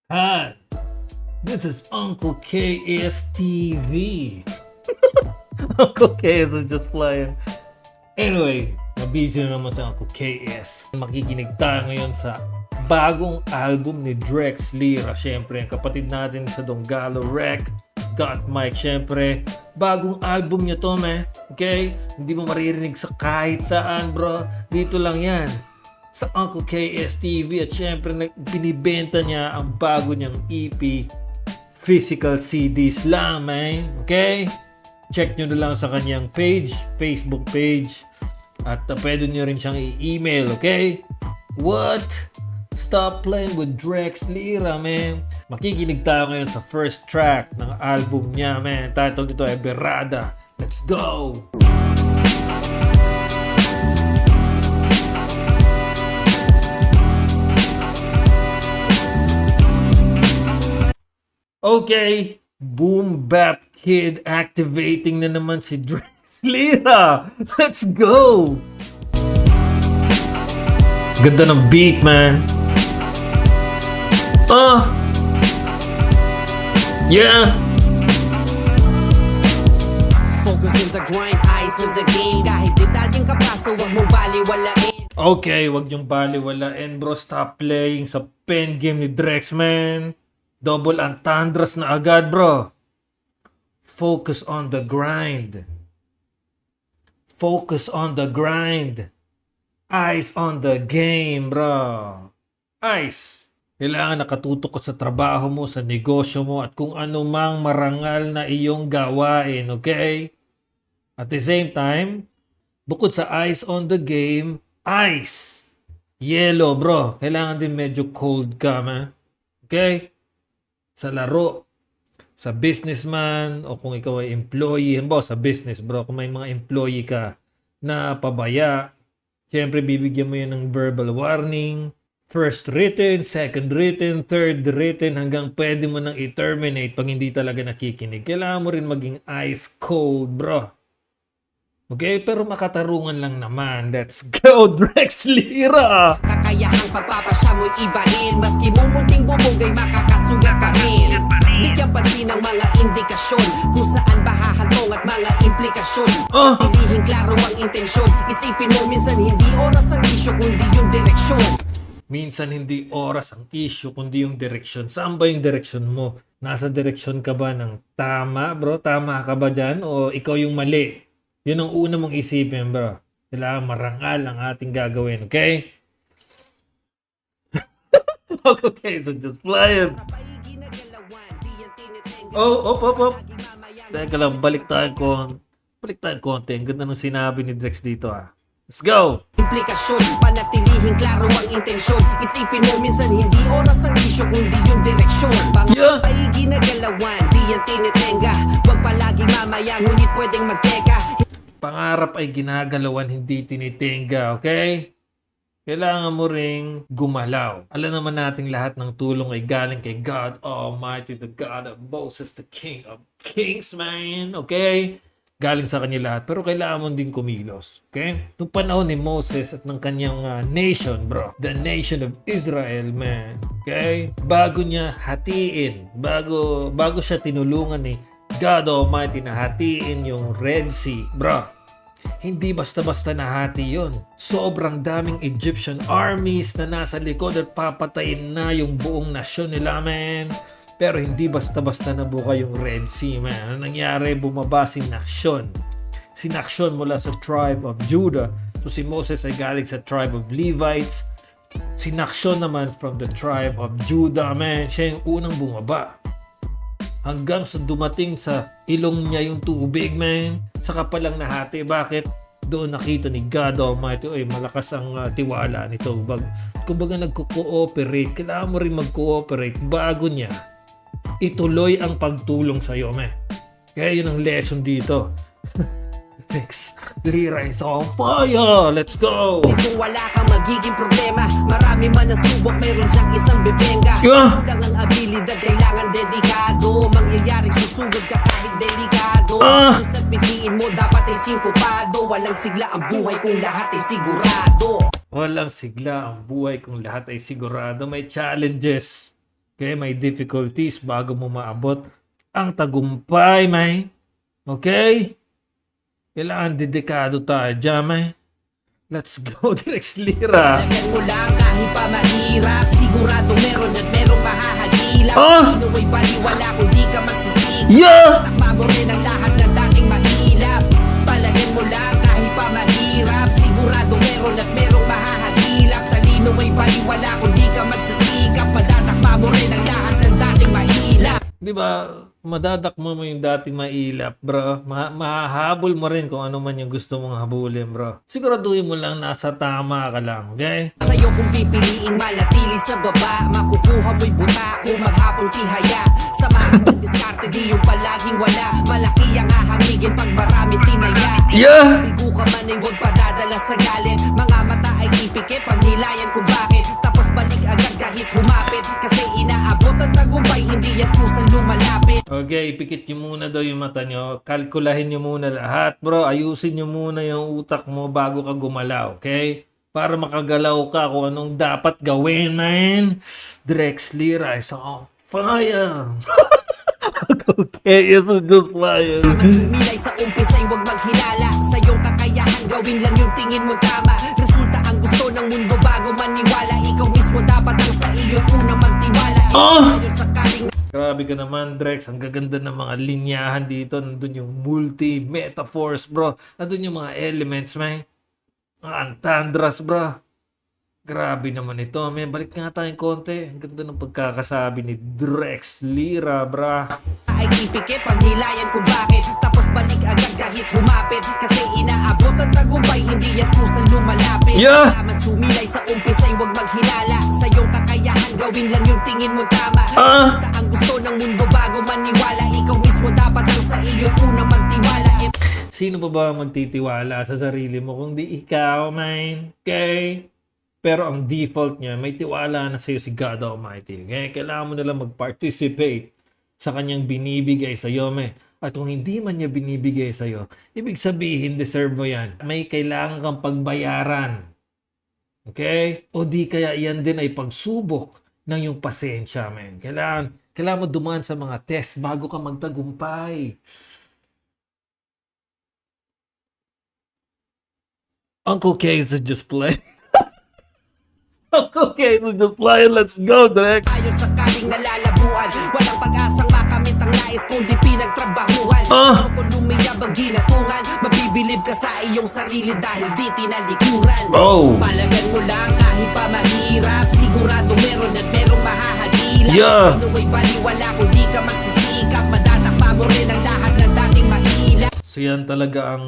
Hi, this is Uncle KSTV. Uncle KS is just flying. Anyway, nabisi na naman sa Uncle KS. Makikinig tayo ngayon sa bagong album ni Drex Lira. Siyempre, ang kapatid natin sa Donggalo Rec. Got Mike, siyempre. Bagong album niya to, man. Okay? Hindi mo maririnig sa kahit saan, bro. Dito lang yan. Sa Uncle KS TV at syempre binibenta niya ang bago niyang EP, physical CDs lang, man. Okay? Check nyo na lang sa kanyang page, Facebook page, at pwede nyo rin siyang i-email, okay? What? Stop playing with Drex Lira, man. Makikinig tayo ngayon sa first track ng album niya, man. Title nito ay Berada. Let's go! Okay, Boom Bap Kid activating na naman si Drex Lira. Let's go! Ganda ng beat, man. Yeah. Focus in the grind, eyes in the game. Kahit detalyeng kapaso, wag mo baliwalain. Okay, wag niyong baliwalain, bro. Stop playing sa pen game ni Drex, man. Double entendres na agad, bro. Focus on the grind. Focus on the grind. Eyes on the game, bro. Eyes. Kailangan nakatutok ka sa trabaho mo, sa negosyo mo, at kung ano mang marangal na iyong gawain, okay? At the same time, bukod sa eyes on the game, ice. Yellow, bro. Kailangan din medyo cold ka, man. Okay? Sa laro, sa businessman, o kung ikaw ay employee, halimbawa sa business, bro, kung may mga employee ka na pabaya, siyempre bibigyan mo yun ng verbal warning, first written, second written, third written, hanggang pwede mo nang i-terminate pag hindi talaga nakikinig. Kailangan mo rin maging ice cold, bro. Okay, pero makatarungan lang naman. Let's go, Drex Lira! Kakayahang pagpapasya mo'y ibahin. Maski mumunting bubog ay makakasugat pa rin. Bigyan pansin ng mga indikasyon kung saan ba hahantong at mga implikasyon. Pilihing klaro ang intensyon. Isipin mo minsan hindi oras ang isyo kundi yung direksyon. Minsan hindi oras ang issue, kundi yung direksyon. Saan ba yung direksyon mo? Nasa direksyon ka ba ng tama, bro? Tama ka ba dyan? O ikaw yung mali? Yun ang una mong isipin, bro. Kailangan marangal ang ating gagawin, okay? Okay, so just fly it. Oh, op. Teka lang, balik tayo konti. Ang ganda ng sinabi ni Drex dito, ah. Let's go! Implikasyon, panatilihing klaro ang intensyon. Isipin mo minsan hindi oras ang isyo kundi yung direksyon. Pangapay ginagalawan, di yan tinitenga. Huwag palaging mamaya, ngunit pwedeng magteka. Pangarap ay ginagalawan, hindi tinitenga, okay? Kailangan mo ring gumalaw. Alam naman nating lahat ng tulong ay galing kay God Almighty, the God of Moses, the King of Kings, man, okay? Galing sa kanya lahat, pero kailangan mo din kumilos, okay? Noong panahon ni Moses at ng kanyang nation, bro, the nation of Israel, man, okay? Bago niya hatiin, bago siya tinulungan ni God Almighty na hatiin yung Red Sea, bro. Hindi basta-basta nahati yon. Sobrang daming Egyptian armies na nasa likod at papatayin na yung buong nasyon nila, man. Pero hindi basta-basta nabuka yung Red Sea, man. Ano nangyari? Bumaba si Naksyon. Si Naksyon mula sa tribe of Judah. So si Moses ay galing sa tribe of Levites. Si Naksyon naman from the tribe of Judah, man. Siya yung unang bumaba. Hanggang sa dumating sa ilong niya yung tubig, man. Saka palang nahati. Bakit? Doon nakita ni God Almighty, ay malakas ang tiwala nito. Kumbaga nagko-cooperate. Kailangan mo rin mag-cooperate bago niya ituloy ang pagtulong sa'yo, man. Kaya yun ang lesson dito. Drex Lira is on fire! Let's go! Kung wala kang magiging problema, marami man nasubok, meron diyang isang bebenga. Kulang ang abilidad, kailangan dedikado. Mangyayaring susugod ka kahit delikado. Kung sa piliin mo, dapat ay singkopado. Walang sigla ang buhay kung lahat ay sigurado. Walang sigla ang buhay kung lahat ay sigurado. May challenges. Okay, may difficulties bago mo maabot ang tagumpay, man. Okay? Kailangan dedikado tayo dyan, man. Let's go, Drex Lira. Talagan mo lang kahit pa mahirap, sigurado meron at merong mahahagilap. Inuway baliwala kung di ka magsisigil. Yeah! Takma mo rin ang lahat ng dating mahilap. Palagan mo lang kahit pa mahirap, sigurado meron at merong mahahagilap. Talino ay baliwala kung di ka magsisikap. Madatakma mo rin ang lahat ng dating mahilap. Di ba, madadakmo mo yung dating mailap, bro. Mahahabol mo rin kung ano man yung gusto mong habulin, bro. Siguraduhin mo lang nasa tama ka lang, okay? Sa'yo kung pipiliing manatili sa baba, makukuha mo'y buta kung maghapon tihaya. Samahan ng diskarte, di yung palaging wala. Malaki ang hahamigin pag maraming tinaya. Yeah! Bigo ka man ay huwag padadala sa galit. Mga mata ay ipikit pag nilayan kung bakit. Tapos balik agad kahit humapit. Kasi inaabot ang tagumpay, hindi yan kusang lumalapit. Okay, ipikit nyo muna daw yung mata nyo. Kalkulahin nyo muna lahat, bro. Ayusin nyo muna yung utak mo bago ka gumalaw, okay? Para makagalaw ka kung anong dapat gawin, man. Drex Lira is on fire. Okay, it's just fire. Sumilay sa umpisa'y huwag maghilala. Sa iyong kakayahan, gawin lang yung tingin mo tama. Resulta ang gusto ng mundo bago maniwala. Ikaw mismo dapat ang sa iyo unang magtiwala. Tayo sakaling Grabe ka naman, Drex. Ang gaganda ng mga linyahan dito. Nandun yung multi-metaphors, bro. Nandun yung mga elements, man. Mga antandras, bro. Grabe naman ito, man. Balik nga tayong konti. Ang ganda ng pagkakasabi ni Drex Lira, bro. ay ipikit pag nilayan kung bakit. Tapos balik agad kahit humapit. Kasi inaabot ang tagumpay, hindi yan kusang lumalapit. Yeah! Kailangan sumilay sa umpisa'y huwag maghilala. Sa iyong kakayahan, gawin lang yung tingin mo tama. Resulta ang gusto ng mundo bago maniwala. Ikaw mismo dapat ang sa iyo unang magtiwala. Sino pa ba magtitiwala sa sarili mo kung di ikaw, man? Okay? Pero ang default niya, may tiwala na sa'yo si God Almighty. Okay? Kailangan mo nalang mag-participate sa kanyang binibigay sa'yo, man. At kung hindi man niya binibigay sa'yo, ibig sabihin, deserve mo yan. May kailangan kang pagbayaran. Okay? O di kaya yan din ay pagsubok ng iyong pasensya, man. Kailangan mo dumaan sa mga test bago ka magtagumpay. Uncle K is just play. Uncle K is just play. Let's go, Drex. Tayo sakaling nalalabuan. Walang pag-asang makamit ang nais kundi pinagtrabahuhan. Kung lumiyab ang ginatungan, mabibilib ka sa iyong sarili dahil di tinalikuran. Palagan mo lang kahit pa mahirap, sigurado meron at merong mahahagilap. Yeah. Inuway baliwala kung di ka magsisikap, madatakpa mo rin ang lahat ng dating mahilap. So yan talaga ang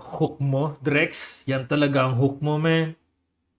hook mo, Drex. Yan talaga ang hook mo, man.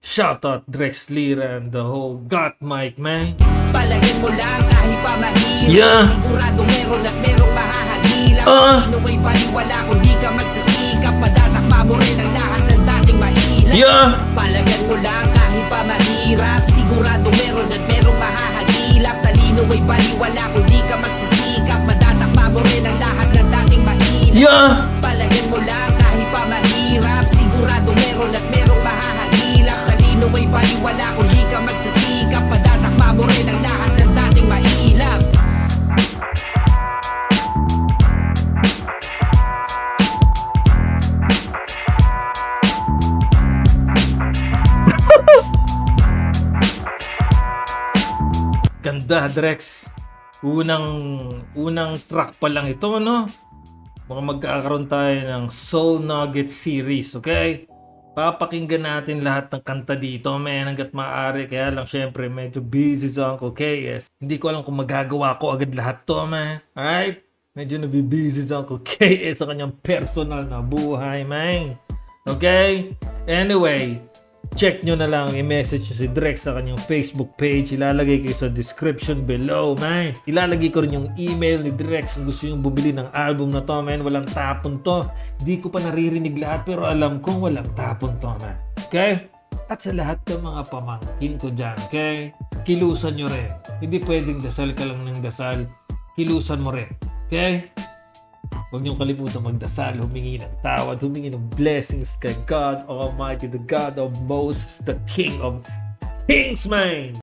Shout out Drex Lira and the whole Got Mike, man. Palagan mo lang kahit pa mahirap. Yeah. Sigurado meron at merong mahahagilap. Inuway baliwala kung di ka magsisikap, madatakpa mo rin ang lahat ng dating mahilap. Yeah. Palagan mo lang kahit pa mahirap. Sigurado meron at merong mahahagilap. Talino ay baliwala kung di ka magsisikap, madatakpa mo rin ang lahat ng dating mahilap. Yeah. Palagan mo lang kahit pa mahirap. Sigurado meron at merong mahahagilap. Talino ay baliwala kung di ka magsisikap, madatakpa mo rin ang lahat ng dating mahilap. Ganda, Drex. Unang track pa lang ito, no? Baka magkakaroon tayo ng Soul Nugget series, okay? Papakinggan natin lahat ng kanta dito, man, hanggat maaari. Kaya lang, syempre, medyo busy sa Uncle KS. Hindi ko alam kung magagawa ko agad lahat to, man. Alright? Medyo nabibusy sa Uncle KS sa kanyang personal na buhay, man. Okay? Anyway, check nyo na lang, i-message si Drex sa kanyang Facebook page. Ilalagay ko sa description below, man. Ilalagay ko rin yung email ni Drex kung gusto yung bumili ng album na to, man. Walang tapon to. Di ko pa naririnig lahat, pero alam kong walang tapon to, man. Okay? At sa lahat ng mga pamangkin ko dyan, okay? Kilusan nyo rin. Hindi pwedeng dasal ka lang ng dasal. Kilusan mo rin. Okay? Huwag niyong kalimutan magdasal, humingi ng tawad, humingi ng blessings kay God Almighty, the God of Moses, the King of Kings, man!